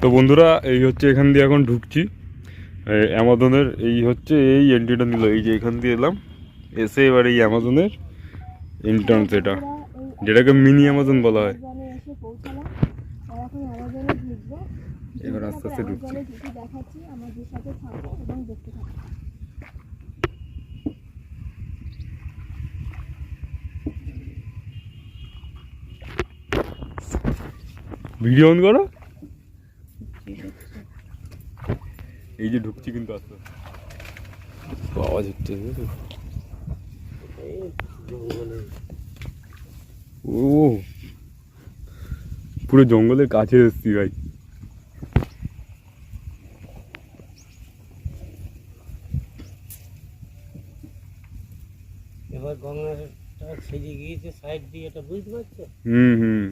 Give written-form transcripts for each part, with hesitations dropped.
তো বন্ধুরা এই হচ্ছে এখান দিয়ে এখন ঢুকছি অ্যামাজনের। এই হচ্ছে এই এন্ট্রিটা নিল, এই যে এখান দিয়ে এলাম, এসে এবার এই অ্যামাজনের এন্ট্রান্স, এটা যেটাকে মিনি অ্যামাজন বলা হয়। এবার আস্তে আস্তে ঢুকছি। ভিডিও অন করো। এই যে ঢুকছি কিন্তু আস্তে আস্তে আওয়াজ হচ্ছে। ও পুরো জঙ্গলের কাছে এসছি ভাই। এবার গঙ্গাটা ছেড়ে গিয়েছে সাইড দিয়ে, এটা বুঝতে পারছো? হুম।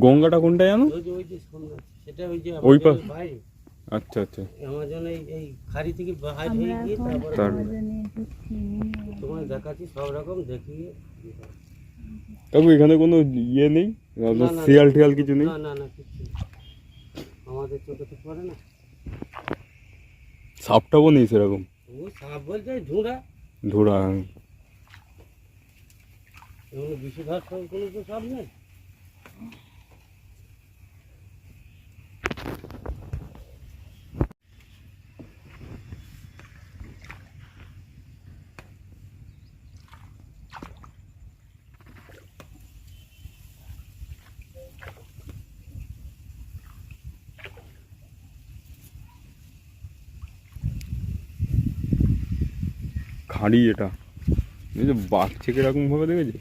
গঙ্গাটা কোনটা জানো? ওই যে সুন্দর, সেটা ওই যে ওই পাশ। বাইরে। আচ্ছা। অ্যামাজন এই খাড়ি থেকে বাইরে হয়ে গিয়ে তারপরে তোমার দেখাচ্ছি সব রকম দেখিয়ে। কাকু এখানে কোনো ইয়ে নেই, শিয়াল টিয়াল কিছু নেই? না কিছু আমাদের চোখে তো পড়ে না। সাপটাও নেই সেরকম? ও সাপ বলতে ঝুড়া ধরা। এগুলো বিষধর সব কোনো তো সাপ নেই। খাঁড়ি এটা, এই যে বাঘ থেকে এরকম ভাবে দেখেছি,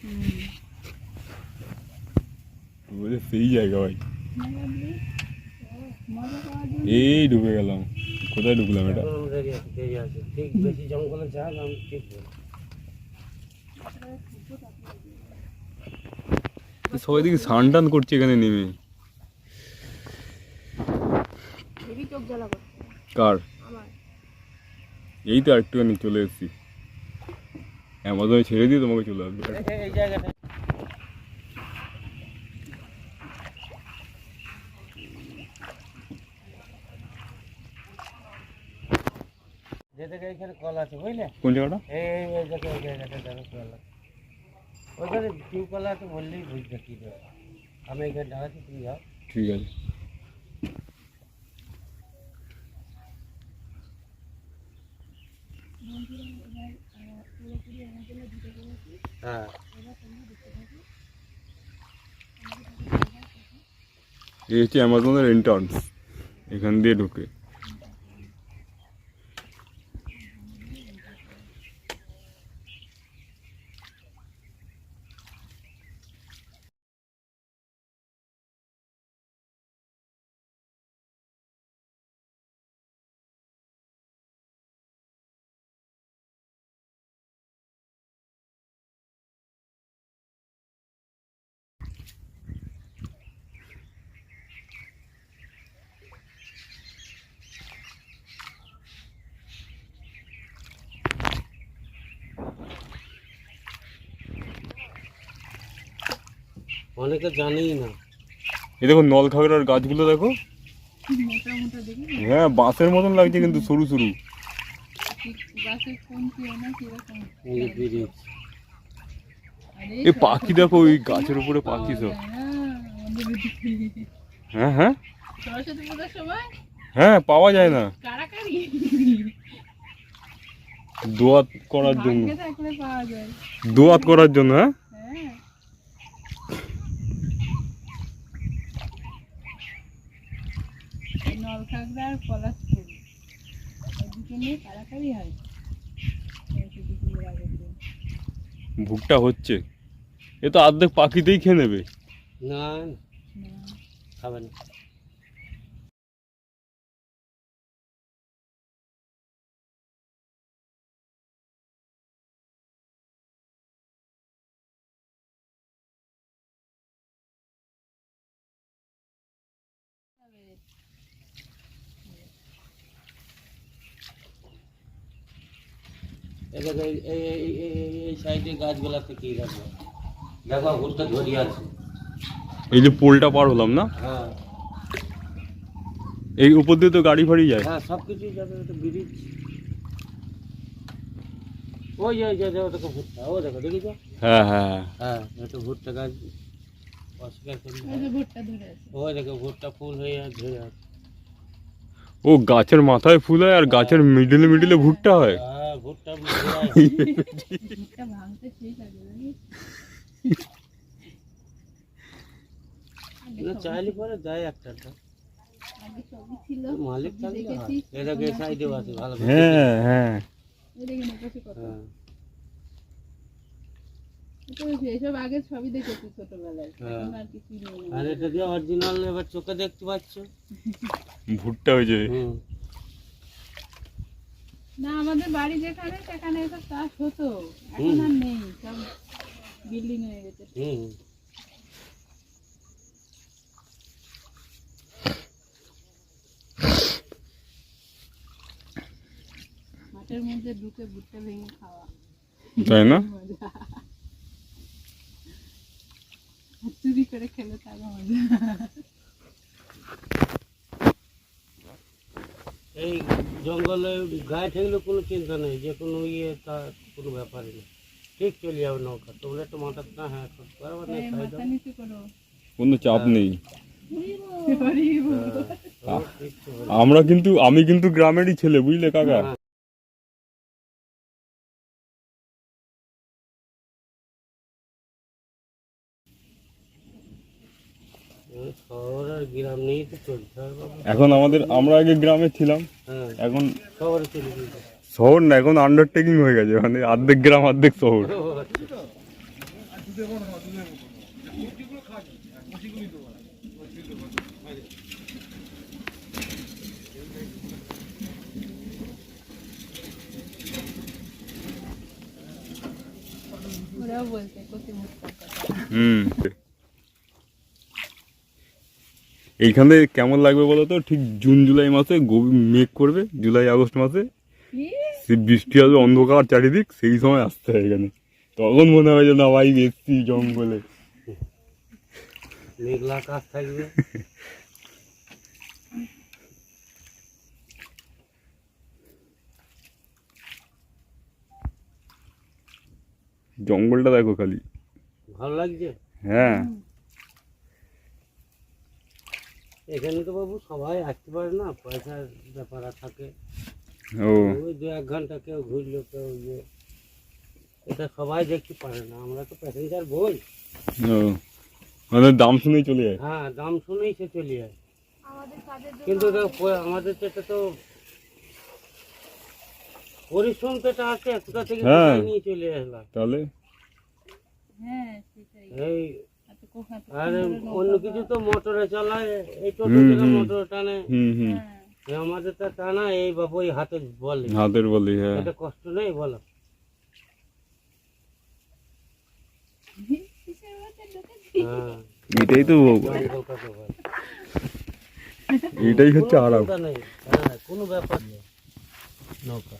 বলে সেই জায়গা ভাই। এই ডুবে গেলাম, কোথায় ঢুকলাম এটা? ঠিক বেশি জঙ্গলে যান আমি ঠিক সবাই দিকে স্নান টান করছে এখানে নেমে। কার? এই তো একটুখানি চলে এসেছি, অ্যামাজনে ছেড়ে দিয়ে তোমাকে চলে আসবে। এই জায়গাটা যে জায়গায় এখানে কল আছে বুঝলে? কোন জায়গাটা? এই জায়গাটা দেখো কল আছে, ওইখানে টিউবওয়েল আছে বললেই বুঝবে কি দেবে। আমি এখানে দাঁড়াচ্ছি, তুমি যাও। ঠিক আছে। হ্যাঁ এই হচ্ছে অ্যামাজনের এন্ট্রান্স, এখান দিয়ে ঢুকে। অনেকে জানেই না। এই দেখো নল খাগড়ার গাছগুলো দেখো, হ্যাঁ বাঁশের মতন লাগছে কিন্তু সরু সরু। এই পাখি দেখো, ওই গাছের উপরে পাখি সব। হ্যাঁ হ্যাঁ পাওয়া যায় না, দোয়াত করার জন্য, দোয়াত করার জন্য। হ্যাঁ ভুট্টা হচ্ছে, এ তো অর্ধেক পাখিতেই খেয়ে নেবে। না খাবে না। এদিকে এই সাইডে গাছগুলাতে কি রাখবো, দেখো ভুট্টা ধরিয়ে আছে। এই যে পোলটা পার হলাম না, হ্যাঁ এই উপর দিয়ে তো গাড়ি ফাড়ি যায়। হ্যাঁ সব কিছুই যাবে, এটা ব্রিজ। ওই যে দেখো ভুট্টা, ও দেখো দেখেছো? হ্যাঁ হ্যাঁ হ্যাঁ এটা ভুট্টা গাছ অস্বীকার করি না। ওই দেখো ভুট্টা ফুল হয়ে ধরে আছে। ও গাছের মাথায় ফুল হয় আর গাছের মিডিলে মিডিলে ভুট্টা হয়। হ্যাঁ ভুট্টা চাইলে পরে দেয় একটা মালিক থাকলে হয়। এই দেখো এই সাইডেও আছে ভালো করে। হ্যাঁ হ্যাঁ হ্যাঁ এসব আগে সবই দেখেছি ছোটবেলায়, হ্যাঁ। এখন আর কিছুই নেই। আর এটা দিয়ে অরিজিনাল এবার চোখে দেখতে পাচ্ছ। ভুট্টা হয়েছে। হুম না আমাদের বাড়ি যেখানে সেখানে এসব চাষ হতো, এখন আর নেই, সব বিল্ডিং হয়ে গেছে। হুম মাঠের মধ্যে ঢুকে ভুট্টা ভেঙে খাওয়া তাই না? মজা, আর চুরি করে খেলে তার মজা। এই জঙ্গলে গায়ে ঠেকলে কোনো চিন্তা নেই, যে কোনো ইয়ে তা কোনো ব্যাপারই নেই, ঠিক চলে যাবে নৌকা। তোমরা একটু মাথার না হ্যাঁ বরাবর নেই খাই দাও। মাথা নিচু করো। কোনো চাপ নেই। হরিব। কিচ্ছু হবে না। আমি কিন্তু গ্রামেরই ছেলে, বুঝলে কাকা। হ্যাঁ। শহর আর গ্রাম নিয়েই তো চলতে হবে বাবা। এখন আমরা আগে গ্রামে ছিলাম, হ্যাঁ এখন শহরে চলে গেছে। শহর না, এখন আন্ডারটেকিং হয়ে গেছে, মানে অর্ধেক গ্রাম অর্ধেক শহর। ওরাও বলছে কচি ভুট্টার কথা। এইখানে কেমন লাগবে বলো তো, ঠিক জুন জুলাই মাসে মেঘ করবে, জুলাই আগস্ট মাসে কি? সে বৃষ্টি আসবে, অন্ধকার চারিদিক, সেই সময় আসতে হয় এখানে। তখন মনে হয় যে না ভাই এসছি জঙ্গলে। মেঘলা আকাশ থাকবে। জঙ্গলটা দেখো খালি। ভালো লাগছে। হ্যাঁ এখানে তো বাবু সবাই আসতে পারে না, পয়সার ব্যাপার থাকে। ও ওই 2-1 ঘন্টা কেউ ঘুরলো, কেউ ইয়ে, এটা সবাই দেখতে পারে না। আমরা তো প্যাসেঞ্জার বই, ও মানে দাম শুনেই চলে যায়। হ্যাঁ দাম শুনেই সে চলে যায়। কিন্তু আমাদের তো এটা তো পরিশ্রম তো এটা আছে, কোথা থেকে হ্যাঁ। কোথায় নিয়ে চলে আসলাম। তাহলে হ্যাঁ সেটাই। এই এত কোথা থেকে আর সুন্দর অন্য নৌকা কিছু বা- তো মোটরে চালায়, এই টোটো হুম, যেটা হুম। মোটর টানে, হুম হ্যাঁ। আমাদের তো টানা এই বাবু ওই হাতে বলে, হাতের বলি। হ্যাঁ এটা কষ্ট নেই বলো। কিসের মধ্যে ঢুকেছি? হ্যাঁ এটাই তো জঙ্গল কাকে বলে। এটাই হচ্ছে কোনো আরাম। চিন্তা নেই, হ্যাঁ কোনো ব্যাপার নেই নৌকা।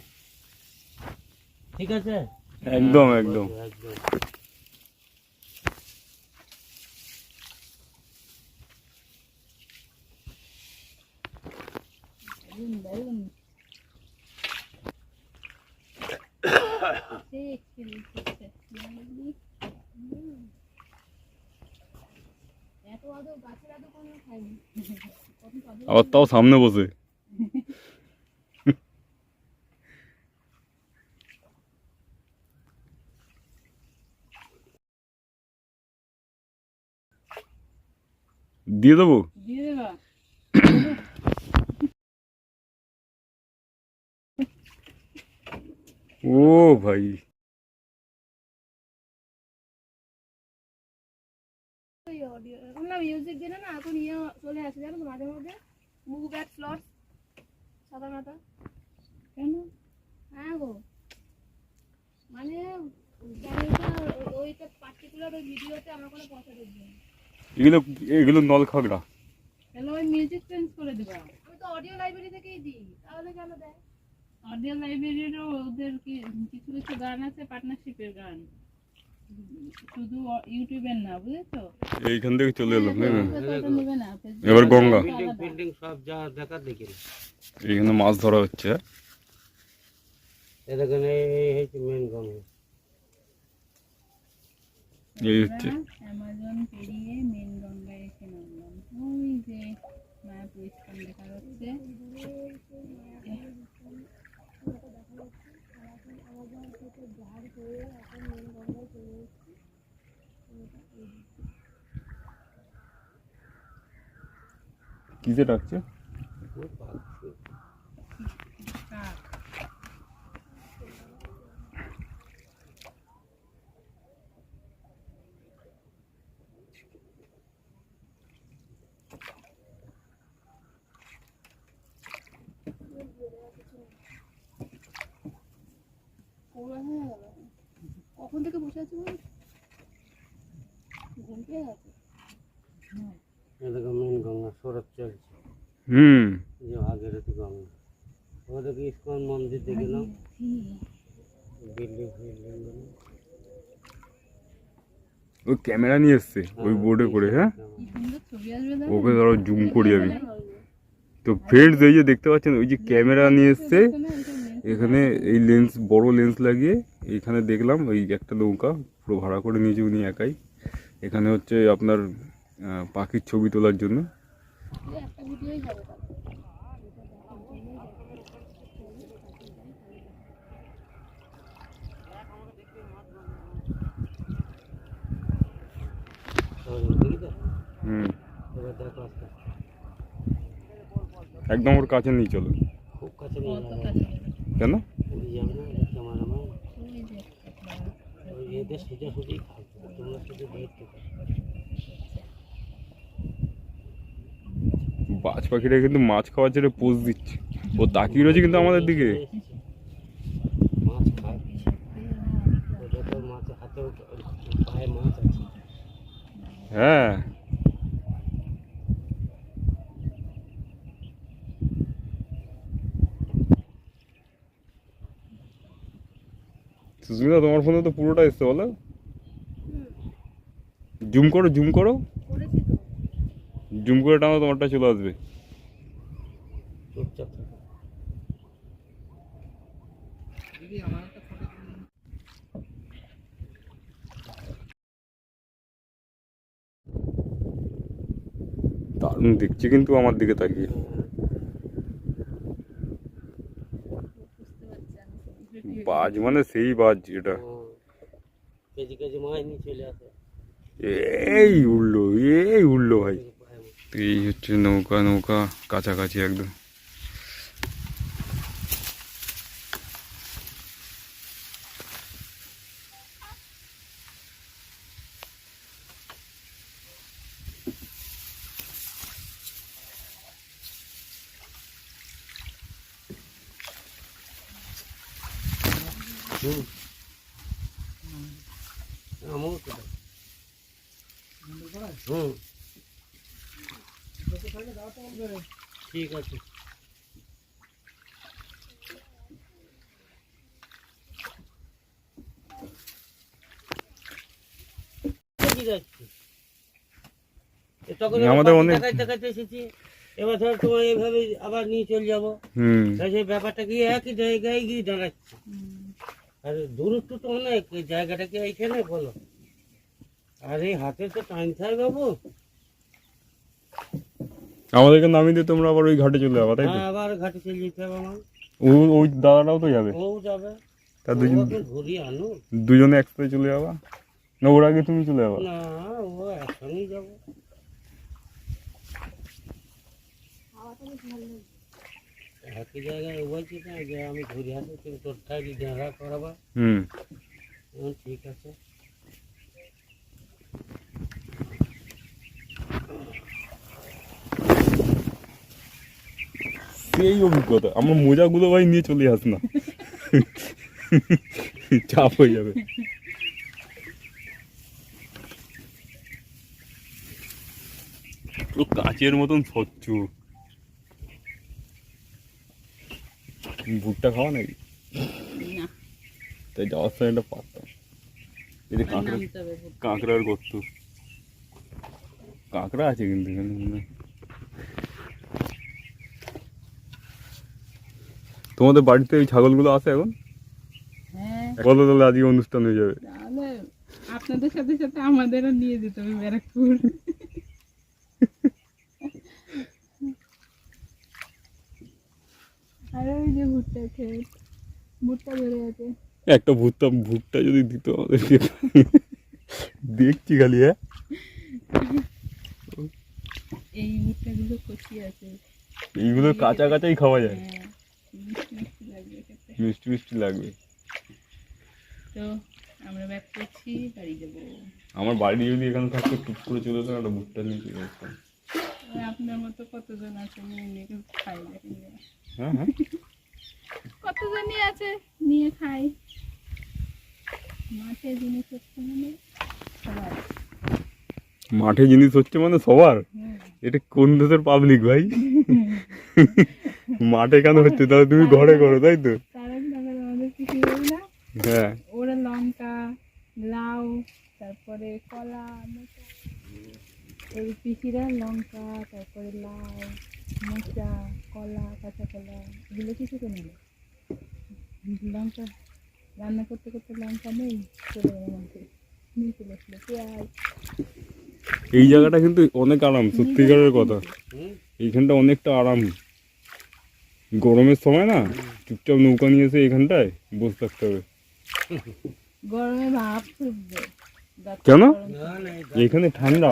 ঠিক আছে একদম একদম। একদম। দারুণ, দারুণ। সেই experience হচ্ছে। এত আদৌ গাছের আদৌ কোনো খাইনি। কত আদৌ আবার তাও সামনে বসে। দিয়ে দেবো। দিয়ে দেবা? ও ভাই ওই audio, এখন না music দিলে না, এখন ইয়ে চলে আসে জানো তো মাঝে মধ্যে, move at slots, সাদা মাথা। কেন? হ্যাঁ গো, মানে চ্যানেলটা ওইটা পার্টিকুলার ওই ভিডিওতে আমার কোনো পয়সা দিবে না। এগুলো এগুলো নল খাগড়া। তাহলে ওই মিউজিক চেঞ্জ করে দেবা। আমি তো অডিও লাইব্রেরি থেকেই দিই, তাহলে কেন দেয়? অডিও লাইব্রেরিরও ওদের কিছু কিছু গান আছে পার্টনারশিপের গান, শুধু ইউটিউবের না, বুঝেছো? এইখান থেকে চলে এলাম তাই না? ফেসবুকে তো নেবে না, ফেসবুকে এবার গঙ্গা। বিল্ডিং বিল্ডিং সব যা দেখা দেখি না। এইখানে মাছ ধরা হচ্ছে, হ্যাঁ? এ দেখেন এই হচ্ছে মেন গঙ্গা। এই হচ্ছে অ্যামাজন পেরিয়ে মেন গঙ্গায় এসে নামলাম। ওই যে মায়াপুর ইস্কন দেখা যাচ্ছে। কি যে ডাকছে? ওই পাখি। কাক। কখন থেকে বসে আছি বল? ঘুম পেয়ে গেছে। এ দেখো মেন গঙ্গা স্রোত চলছে, হুম। যে ভাগীরথী গঙ্গা। ওদেরকে ইস্কন মন্দির দেখে নাও, বিল্ডিং ফিল্ডিং। ওই ক্যামেরা নিয়ে এসছে ওই বোর্ডে করে, হ্যাঁ? কি সুন্দর ছবি আসবে দাদা। ওকে ধরো জুম করি আমি। তো ফ্রেন্ডস এই যে দেখতে পাচ্ছেন ওই যে ক্যামেরা নিয়ে এসছে, এখানে এই লেন্স বড় লেন্স লাগিয়ে এইখানে দেখলাম ওই একটা নৌকা পুরো ভাড়া করে নিয়েছে উনি একাই। এখানে হচ্ছে আপনার পাখির ছবি তোলার জন্য। একটা ভিডিওই হবে তাহলে। দেখি তো, হুম, এবার দেখো আস্তে আস্তে। একদম ওর কাছে নিয়ে চলো। খুব কাছে নিয়ে কত যাবে, কাছে কেন? উড়ে যাবে না, এটা ক্যামেরাম্যান। ওই যে একটা ওই এদের সোজাসুজি খাচ্ছে, তোমরা শুধু দেখতে পাও। বাজ পাখিরা কিন্তু মাছ খাওয়ার জন্য পোজ দিচ্ছে, ও তাকিয়ে রয়েছে কিন্তু আমাদের দিকে। মাছ খায়, ওটা তো মাছের হাতেও পায়ে মাছ আছে। হ্যাঁ, সুস্মিতা তোমার ফোনে তো পুরোটা এসছে, বলো? জুম করো, জুম করো, করেছি তো। জুম করে টানো, তোমারটা চলে আসবে। চুপচাপ থাকো। দারুণ দেখছি কিন্তু আমার দিকে তাকিয়ে। বাজ মানে সেই বাজ এটা। কেজি কেজি মাছ নিয়ে চলে আসে। এই উঠলো, এই উঠলো ভাই। পায়ে মাছ। তো এই হচ্ছে নৌকা, নৌকা কাছাকাছি একদম। আমও তো দেয়। হুম, ঠিক আছে। কি যাচ্ছে? তখন আমাদের অনেক- দেখাইতে দেখাইতে এসেছি, এবার ধর তোমার এইভাবে আবার নিয়ে চলে যাবো। হুম, তাই সেই ব্যাপারটা কি একই জায়গায় গিয়ে দাঁড়াচ্ছে। আর দূরত্ব তো অনেক, এই জায়গাটা কি এইখানে বলো? আর এই হাতে তো টানতে হয় বাবু। আমাদেরকে নামিয়ে দিয়ে তোমরা আবার ওই ঘাটে চলে যাবা, তাই তো? হ্যাঁ, আবার ঘাটে চলে যেতে হবে আমার। ওই দাদাটাও তো যাবে, ও যাবে, তা দুজন, ওকে ঘুরিয়ে আনো। দুজনে একসাথে চলে যাবা না? ওর আগে তুমি চলে যাবা? না, ও একসঙ্গেই যাবো। হাওয়াটা বেশ ভালো লাগছে। একই জায়গায় ও বলছি না যে আমি ঘুরে আসি, তুমি তোর টাইলি দেখা করাবা। হুম, ঠিক আছে। সেই অভিজ্ঞতা। আমার মোজাগুলো ভাই নিয়ে চলে আস না, চাপ হয়ে যাবে। পুরো কাচের মতন স্বচ্ছ। ভুট্টা খাওয়া নাকি? না, তাই যাওয়ার সময় একটা পারতাম। এই যে কাঁকড়া, নামতে হবে বলতে। কাঁকড়ার গর্ত, কাঁকড়া আছে কিন্তু এখানে মনে হয়। তোমাদের বাড়িতে এই ছাগলগুলো আছে এখন? হ্যাঁ, বলো তাহলে আজকে অনুষ্ঠান হয়ে যাবে। তাহলে আপনাদের সাথে সাথে আমাদেরও নিয়ে যেতে হবে ব্যারাকপুর। আর ওই যে ভুট্টা খেয়ে ভুট্টা ধরে আছে। একটা ভুট্টা যদি দিত আমাদেরকে। দেখছি খালি। হ্যাঁ, এই ভুট্টাগুলো কচি আছে। এইগুলো কাঁচা কাঁচাই খাওয়া যায়, হ্যাঁ, মিষ্টি মিষ্টি লাগবে খেতে। মিষ্টি মিষ্টি লাগবে। তো আমরা ব্যাক করছি, বাড়ি যাবো। আমার বাড়ি যদি এখানে থাকতো টুক করে চলে যেতাম, একটা ভুট্টা নিয়ে চলে যেতাম। ওই আপনার মতো কতজন আছে নিয়ে নিয়ে কেউ খাই দেখেন। হ্যাঁ হ্যাঁ, কতজনই আছে নিয়ে খাই। মাঠে জিনিস হচ্ছে মানে সবার। মাঠে জিনিস হচ্ছে মানে সবার। হুম। এটা কোন দেশের পাবলিক ভাই? মাঠে কেন হচ্ছে? তাহলে তুমি ঘরে করো, তাই তো? তারা নাগাদ আমাদের কৃষি করি না, হ্যাঁ, ওরা লঙ্কা, লাউ, তারপরে কলা, ওই পিসিরা লঙ্কা, তারপরে লাউ, মোচা, কলা, কাঁচা কলা এগুলো কিছু করে নিল। লঙ্কা রান্না করতে করতে লঙ্কা নেই, চলে গেল মধ্যে নিয়ে চলে আসলো পেঁয়াজ। এই জায়গাটা কিন্তু অনেক আরাম, সত্যিকারের কথা। এইখানটা অনেকটা আরাম। গরমের সময় না চুপচাপ নৌকা নিয়ে এসে এইখানটায় বসে থাকতে হবে। গরমে ভাব ফুটবে। কেন? না না, এইখানে ঠান্ডা,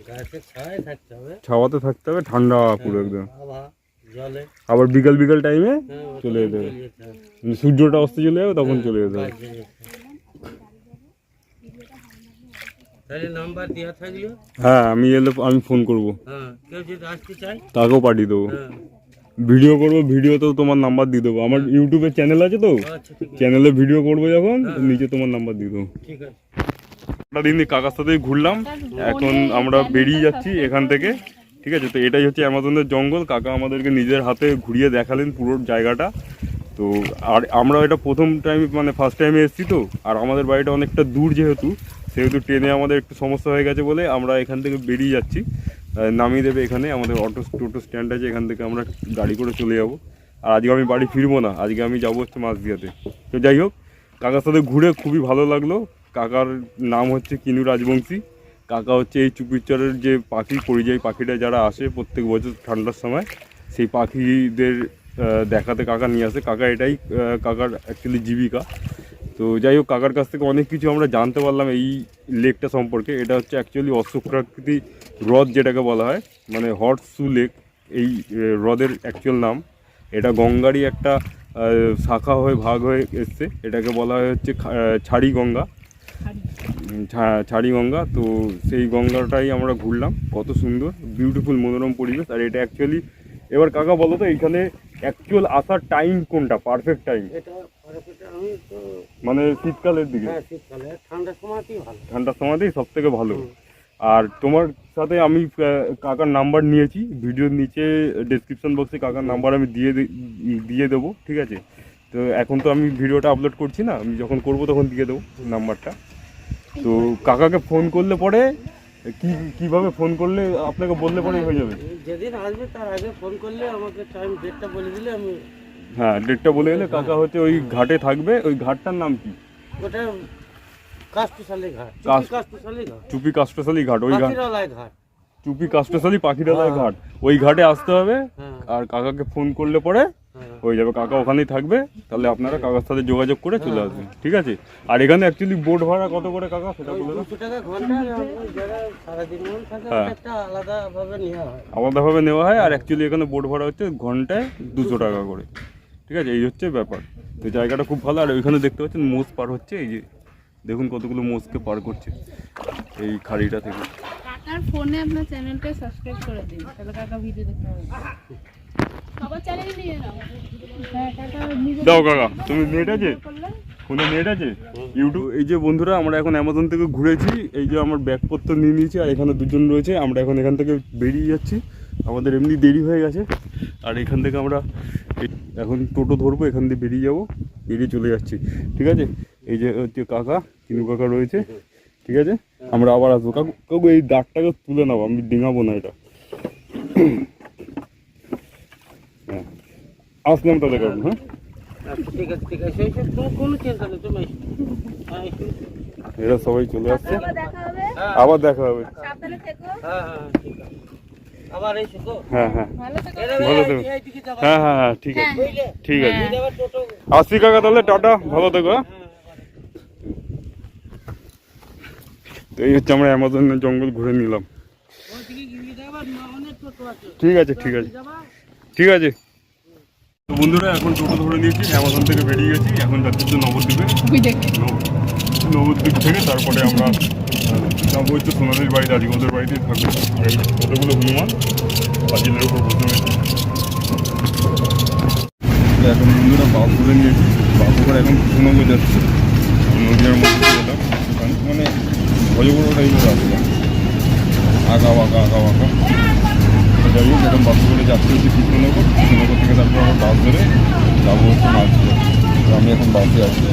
গাছের ছায়ায় থাকতে হবে। ছাওয়াতে থাকতে হবে, ঠান্ডা পুরো একদম। আবার জলে আবার বিকাল বিকাল টাইমে হ্যাঁ, চলে যেতে হবে। চলে যেতে হবে। সূর্যটা অস্ত চলে যাবে তখন চলে যেতে হবে। কাজে যেতে হবে। তাহলে নাম্বার দেওয়া থাকলো। হ্যাঁ, আমি এলে আমি ফোন করব, হ্যাঁ, কেউ যদি আসতে চায়। তাকেও পাঠিয়ে দেবো। হ্যাঁ, ভিডিও করবো, ভিডিওতেও তোমার নাম্বার দিয়ে দেবো। আমার ইউটিউবের চ্যানেল আছে তো, আচ্ছা ঠিক আছে, চ্যানেলে ভিডিও করবো যখন নিচে তোমার নাম্বার দিয়ে দেবো। ঠিক আছে। একটা দিন কাকার সাথেই ঘুরলাম, এখন আমরা বেরিয়ে যাচ্ছি এখান থেকে। ঠিক আছে, তো এটাই হচ্ছে অ্যামাজনের জঙ্গল। কাকা আমাদেরকে নিজের হাতে ঘুরিয়ে দেখালেন পুরো জায়গাটা। তো আর আমরা এটা প্রথম টাইম মানে ফার্স্ট টাইমে এসেছি তো, আর আমাদের বাড়িটা অনেকটা দূর সেহেতু ট্রেনে আমাদের একটু সমস্যা হয়ে গেছে বলে আমরা এখান থেকে বেরিয়ে যাচ্ছি। নামিয়ে দেবে এখানে, আমাদের টোটো স্ট্যান্ড আছে, এখান থেকে আমরা গাড়ি করে চলে যাব। আর আজকে আমি বাড়ি ফিরবো না, আজকে আমি যাবো হচ্ছে মাঝদিয়াতে। তো যাই হোক, কাকার সাথে ঘুরে খুবই ভালো লাগলো। কাকার নাম হচ্ছে কিনু রাজবংশী। কাকা হচ্ছে এই চুপিচরের যে পাখি, পরিযায়ী পাখিটা যারা আসে প্রত্যেক বছর ঠান্ডার সময়, সেই পাখিদের দেখাতে কাকা নিয়ে আসে। কাকা এটাই কাকার অ্যাকচুয়ালি জীবিকা। তো যাই হোক, কাকার কাছ থেকে অনেক কিছু আমরা জানতে পারলাম এই লেকটা সম্পর্কে। এটা হচ্ছে অ্যাকচুয়ালি অশ্বপ্রাকৃতি হ্রদ যেটাকে বলা হয়, মানে হর্সু লেক এই হ্রদের অ্যাকচুয়াল নাম। এটা গঙ্গারই একটা শাখা হয়ে ভাগ হয়ে এসছে। এটাকে বলা হয় হচ্ছে ছাড়ি গঙ্গা, ছাড়ি গঙ্গা। তো সেই গঙ্গাটাই আমরা ঘুরলাম, কত সুন্দর বিউটিফুল মনোরম পরিবেশ। আর এটা অ্যাকচুয়ালি, এবার কাকা বলো তো এইখানে অ্যাকচুয়াল আসার টাইম কোনটা, পারফেক্ট টাইম? এটা পরবর্তীতে আমি তো মানে শীতকালের দিকে? হ্যাঁ, শীতকালে ঠান্ডার সময়তেই ভালো। ঠান্ডার সময়তেই সব থেকে ভালো। আর তোমার সাথে আমি কাকার নাম্বার নিয়েছি, ভিডিওর নিচে ডেসক্রিপশন বক্সে কাকার নাম্বার আমি দিয়ে দেবো। ঠিক আছে, তো এখন তো আমি ভিডিওটা আপলোড করছি না, আমি যখন করব তখন দিয়ে দেবো নাম্বারটা। তো কাকাকে ফোন করলে পরে কিভাবে ফোন করলে আপনাকে বললে পরে হয়ে যাবে? যেদিন আসবে তার আগে ফোন করলে আমাকে টাইম ডেটটা বলে দিলে আমি। হ্যাঁ, ডেটটা বলে গেলে কাকা হচ্ছে ওই ঘাটে থাকবে। ওই ঘাটটার নাম কি? ওটা কাষ্টশালী ঘাট, কাষ্টশালী ঘাট, চুপি কাষ্টশালী ঘাট। ওই ঘাট, পাখিরালয় ঘাট। চুপি কাষ্টশালী পাখিরালয় ঘাট, ওই ঘাটে আসতে হবে। হ্যাঁ, আর কাকাকে ফোন করলে পরে হ্যাঁ। হয়ে যাবে, কাকা ওখানেই থাকবে। তাহলে আপনারা কাকার সাথে যোগাযোগ করে চলে আসবেন। ঠিক আছে, আর এখানে অ্যাকচুয়ালি বোট ভাড়া কত করে কাকা সেটা বলে দাও। 200 টাকা ঘন্টা, আর যারা সারাদিন মন থাকে হ্যাঁ। একটা আলাদাভাবে নেওয়া হয়। আলাদাভাবে নেওয়া হয়। আর অ্যাকচুয়ালি এখানে বোট ভাড়া হচ্ছে ঘন্টায় 200 টাকা করে। ঠিক আছে, এই হচ্ছে ব্যাপার। তো জায়গাটা খুব ভালো। আর ওইখানে দেখতে পাচ্ছেন মোষ পার হচ্ছে, এই যে দেখুন কতগুলো মোষকে পার করছে এই খাড়িটা থেকে। কাকার ফোনে আপনার চ্যানেলটা সাবস্ক্রাইব করে দিন, তাহলে কাকা ভিডিও দেখতে পাবে। সবার চ্যানেলে নিয়ে নাও। হ্যাঁ, কাকা নিজে দাও কাকা, তুমি নেট আছে ফোনে? নেট আছে ইউটিউব। এই যে বন্ধুরা, আমরা এখন অ্যামাজন থেকে ঘুরেছি। এই যে আমার ব্যাগপত্র নিয়ে নিয়েছি, আর এখানে দুজন রয়েছে। আমরা এখন এখান থেকে বেরিয়ে যাচ্ছি। আমাদের এমনি দেরি হয়ে গেছে। আর এখান থেকে আমরা এখন টোটো ধরবো, এখান দিয়ে বেরিয়ে যাবো, বেরিয়ে চলে যাচ্ছি। ঠিক আছে, এই যে হচ্ছে কাকা, কিনু কাকা রয়েছে। ঠিক আছে, আমরা আবার আসবো। কাকু কাকু এই দাগটাকে তুলে নাও, আমি ডিঙাবো না এটা। হ্যাঁ, আসলাম তাহলে কাকু। হ্যাঁ আচ্ছা ঠিক আছে ঠিক আছে, সেই সব কোনো চিন্তা নেই, তুমি এসো। হ্যাঁ এসো। এরা সবাই চলে আসছে, আবার দেখা হবে। আবার দেখা হবে। সাবধানে থেকো। হ্যাঁ হ্যাঁ ঠিক আছে, আবার এসো তো। হ্যাঁ হ্যাঁ ভালো থেকো। ভালো থেকো। এইদিকে যাবা, হ্যাঁ হ্যাঁ হ্যাঁ ঠিক আছে, বুঝলে? ঠিক আছে। এই যাবার টোটো। আসি কাকা তাহলে, টাটা, ভালো থেকো। হ্যাঁ, তো এই হচ্ছে আমরা অ্যামাজনের জঙ্গল ঘুরে নিলাম। ওইদিকে গিয়ে যাবার অনেক টোটো আছে। ঠিক আছে ঠিক আছে যাবা? ঠিক আছে। তো বন্ধুরা এখন টোটো ধরে নিয়েছি, অ্যামাজন থেকে বেরিয়ে গেছি, এখন যাচ্ছি হচ্ছে নবদ্বীপে। নবদ্বীপ থেকে তারপরে আমরা যাবো হচ্ছে সোনালির বাড়িতে, আজকে ওদের বাড়িতেই থাকবো। আর এই কতগুলো হনুমান পাঁচিলের উপর বসে রয়েছে। এখন বন্ধুরা বাস ধরে নিয়েছি, বাস করে এখন কৃষ্ণনগর যাচ্ছি। নদীয়ার মধ্যে এলাম, মানে ভজবড় টাইপের রাস্তা, আঁকা বাঁকা আঁকা বাঁকা। যাই হোক, এখন বাস করে যাচ্ছি হচ্ছে কৃষ্ণনগর। কৃষ্ণনগর থেকে তারপর আমরা বাস ধরে যাবো হচ্ছে মাছপুর। তো আমি এখন বাসে আছি।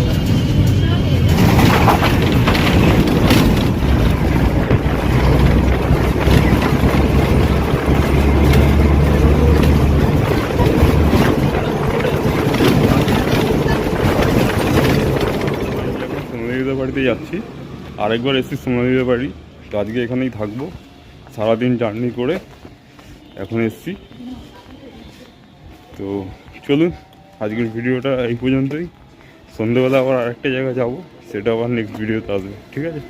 সোনালিদের বাড়িতে যাচ্ছি, আরেকবার এসেছি সোনালিদের বাড়ি। তো আজকে এখানেই থাকবো, সারাদিন জার্নি করে এখন এসেছি। তো চলুন, আজকের ভিডিওটা এই পর্যন্তই। সন্ধ্যেবেলা আবার আরেকটা জায়গায় যাব, সেটা আবার নেক্সট ভিডিওতে আসবে। ঠিক আছে,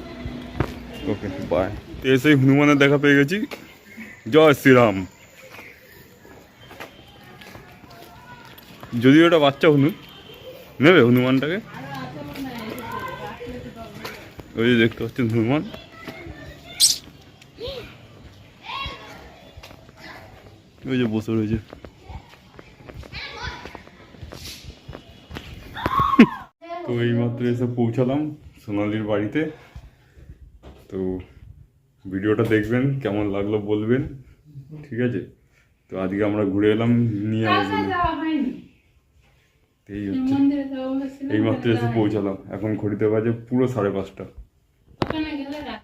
ওকে বাই। তো এসেই হনুমানের দেখা পেয়ে গেছি। জয় শ্রীরাম। যদিও এটা বাচ্চা হনু, নেবে হনুমানটাকে? ওই যে দেখতে পাচ্ছেন হনুমান। ওই যে বসে রয়েছে। তো এইমাত্র এসে পৌঁছালাম সোনালির বাড়িতে। তো ভিডিওটা দেখবেন, কেমন লাগলো বলবেন। ঠিক আছে, তো আজকে আমরা ঘুরে এলাম নিয়ে এই হচ্ছে, এইমাত্র এসে পৌঁছালাম। এখন ঘড়িতে বাজে পুরো 5:30।